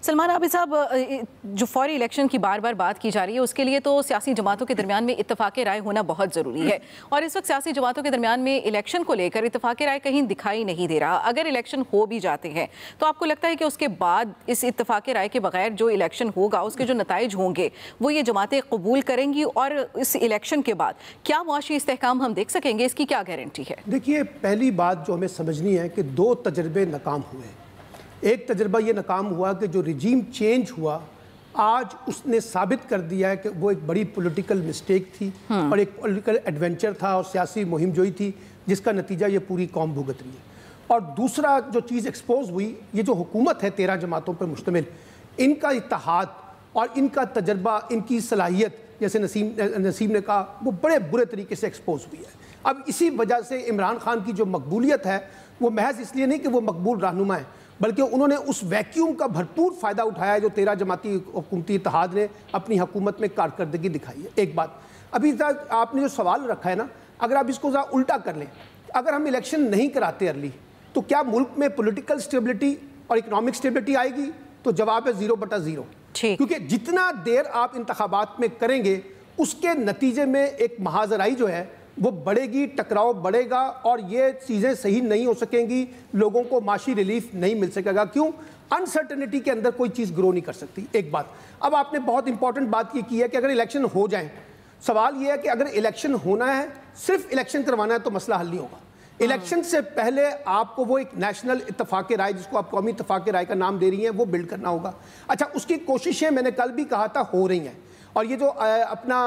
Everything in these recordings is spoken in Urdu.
سلمان عابد صاحب، جو فوری الیکشن کی بار بار بات کی جا رہی ہے اس کے لیے تو سیاسی جماعتوں کے درمیان میں اتفاق رائے ہونا بہت ضروری ہے، اور اس وقت سیاسی جماعتوں کے درمیان میں الیکشن کو لے کر اتفاق رائے کہیں دکھائی نہیں دے رہا۔ اگر الیکشن ہو بھی جاتے ہیں تو آپ کو لگتا ہے کہ اس کے بعد اس اتفاق رائے کے بغیر جو الیکشن ہوگا اس کے جو نتائج ہوں گے وہ یہ جماعتیں قبول کریں گی، اور اس الیکشن کے بعد کیا معاشی استحکام ہم دیکھ سکیں گے؟ اس کی کیا گارنٹی ہے؟ دیکھیے، پہلی بات جو ہمیں سمجھنی ہے کہ دو تجربے ناکام ہوئے۔ ایک تجربہ یہ ناکام ہوا کہ جو رجیم چینج ہوا، آج اس نے ثابت کر دیا ہے کہ وہ ایک بڑی پولیٹیکل مسٹیک تھی اور ایک پولیٹیکل ایڈونچر تھا اور سیاسی مہم جوئی تھی جس کا نتیجہ یہ پوری قوم بھگت رہی ہے۔ اور دوسرا جو چیز ایکسپوز ہوئی، یہ جو حکومت ہے 13 جماعتوں پر مشتمل، ان کا اتحاد اور ان کا تجربہ، ان کی صلاحیت، جیسے نسیم نے کہا، وہ بڑے برے طریقے سے ایکسپوز ہوئی ہے۔ اب اسی وجہ سے عمران خان کی جو مقبولیت ہے وہ محض اس لیے نہیں کہ وہ مقبول رہنما ہے، بلکہ انہوں نے اس ویکیوم کا بھرپور فائدہ اٹھایا ہے جو 13 جماعتی حکومتی اتحاد نے اپنی حکومت میں کارکردگی دکھائی ہے۔ ایک بات ابھی تک آپ نے جو سوال رکھا ہے نا، اگر آپ اس کو ذرا الٹا کر لیں، اگر ہم الیکشن نہیں کراتے ارلی تو کیا ملک میں پولیٹیکل سٹیبلٹی اور اکنامک سٹیبلٹی آئے گی؟ تو جواب ہے 0/0، کیونکہ جتنا دیر آپ انتخابات میں کریں گے اس کے نتیجے میں ایک محاذرائی جو ہے وہ بڑھے گی، ٹکراؤ بڑھے گا، اور یہ چیزیں صحیح نہیں ہو سکیں گی، لوگوں کو معاشی ریلیف نہیں مل سکے گا۔ کیوں؟ انسرٹنٹی کے اندر کوئی چیز گرو نہیں کر سکتی۔ ایک بات اب آپ نے بہت امپورٹنٹ بات یہ کی ہے کہ اگر الیکشن ہو جائیں، سوال یہ ہے کہ اگر الیکشن ہونا ہے، صرف الیکشن کروانا ہے تو مسئلہ حل نہیں ہوگا۔ الیکشن سے پہلے آپ کو وہ ایک نیشنل اتفاق رائے، جس کو آپ قومی اتفاق رائے کا نام دے رہی ہیں، وہ بلڈ کرنا ہوگا۔ اچھا، اس کی کوششیں میں نے کل بھی کہا تھا ہو رہی ہیں، اور یہ جو اپنا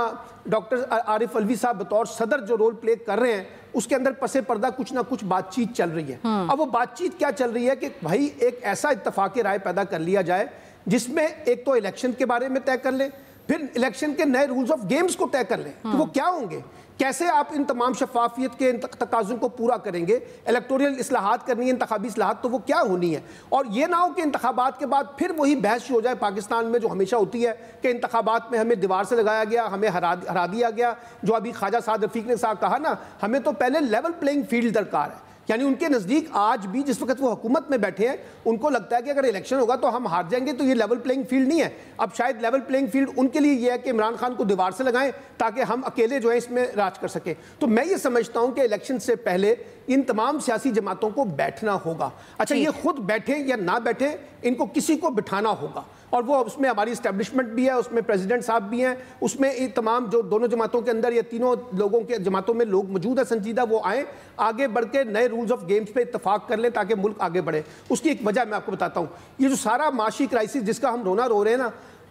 ڈاکٹر عارف علوی صاحب بطور صدر جو رول پلے کر رہے ہیں، اس کے اندر پس پردہ کچھ نہ کچھ بات چیت چل رہی ہے۔ اب وہ بات چیت کیا چل رہی ہے کہ بھائی ایک ایسا اتفاق رائے پیدا کر لیا جائے جس میں ایک تو الیکشن کے بارے میں طے کر لیں، پھر الیکشن کے نئے رولز آف گیمز کو طے کر لیں کہ وہ کیا ہوں گے، کیسے آپ ان تمام شفافیت کے تقاضوں کو پورا کریں گے، الیکٹورل اصلاحات کرنی ہے، انتخابی اصلاحات، تو وہ کیا ہونی ہے۔ اور یہ نہ ہو کہ انتخابات کے بعد پھر وہی بحث ہو جائے پاکستان میں جو ہمیشہ ہوتی ہے کہ انتخابات میں ہمیں دیوار سے لگایا گیا، ہمیں ہرا دیا گیا۔ جو ابھی خواجہ سعد رفیق نے صاحب کہا نا، ہمیں تو پہلے لیول پلینگ فیلڈ درکار ہے، یعنی ان کے نزدیک آج بھی جس وقت وہ حکومت میں بیٹھے ہیں ان کو لگتا ہے کہ اگر الیکشن ہوگا تو ہم ہار جائیں گے، تو یہ لیول پلینگ فیلڈ نہیں ہے۔ اب شاید لیول پلینگ فیلڈ ان کے لیے یہ ہے کہ عمران خان کو دیوار سے لگائیں تاکہ ہم اکیلے جو ہے اس میں راج کر سکیں۔ تو میں یہ سمجھتا ہوں کہ الیکشن سے پہلے ان تمام سیاسی جماعتوں کو بیٹھنا ہوگا۔ اچھا، یہ خود بیٹھیں یا نہ بیٹھیں، ان کو کسی کو بٹھانا ہوگا، اور وہ اس میں ہماری اسٹیبلشمنٹ بھی ہے، اس میں پریزیڈنٹ صاحب بھی ہیں، اس میں تمام جو دونوں جماعتوں کے اندر، یہ تینوں لوگوں کے جماعتوں میں لوگ موجود ہیں سنجیدہ، وہ آئیں، آگے بڑھ کے نئے رولز آف گیمز پہ اتفاق کر لیں تاکہ ملک آگے بڑھے۔ اس کی ایک وجہ میں آپ کو بتاتا ہوں، یہ جو سارا معاشی کرائسس جس کا ہم رونا رو رہے ہیں نا،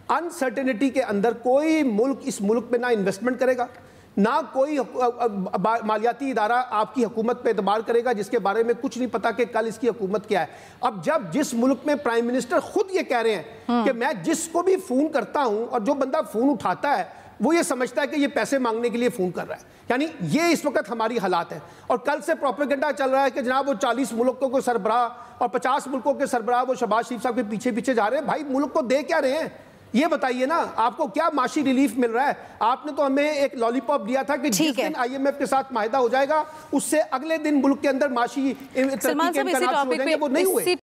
انسرٹنٹی کے اندر کوئی ملک اس ملک پہ نہ انویسٹمنٹ کرے گا، نہ کوئی مالیاتی ادارہ آپ کی حکومت پہ اعتبار کرے گا جس کے بارے میں کچھ نہیں پتا کہ کل اس کی حکومت کیا ہے۔ اب جب جس ملک میں پرائم منسٹر خود یہ کہہ رہے ہیں کہ میں جس کو بھی فون کرتا ہوں اور جو بندہ فون اٹھاتا ہے وہ یہ سمجھتا ہے کہ یہ پیسے مانگنے کے لیے فون کر رہا ہے، یعنی یہ اس وقت ہماری حالات ہے۔ اور کل سے پروپیگنڈا چل رہا ہے کہ جناب وہ 40 ملکوں کے سربراہ اور 50 ملکوں کے سربراہ وہ شہباز شریف صاحب کے پیچھے پیچھے جا رہے ہیں۔ بھائی ملک کو دے کیا رہے ہیں یہ بتائیے نا، آپ کو کیا معاشی ریلیف مل رہا ہے؟ آپ نے تو ہمیں ایک لالی پاپ دیا تھا کہ جس دن IMF کے ساتھ معاہدہ ہو جائے گا اس سے اگلے دن ملک کے اندر معاشی ترقی کے امکانات ہو جائیں گے، وہ نہیں ہوئے۔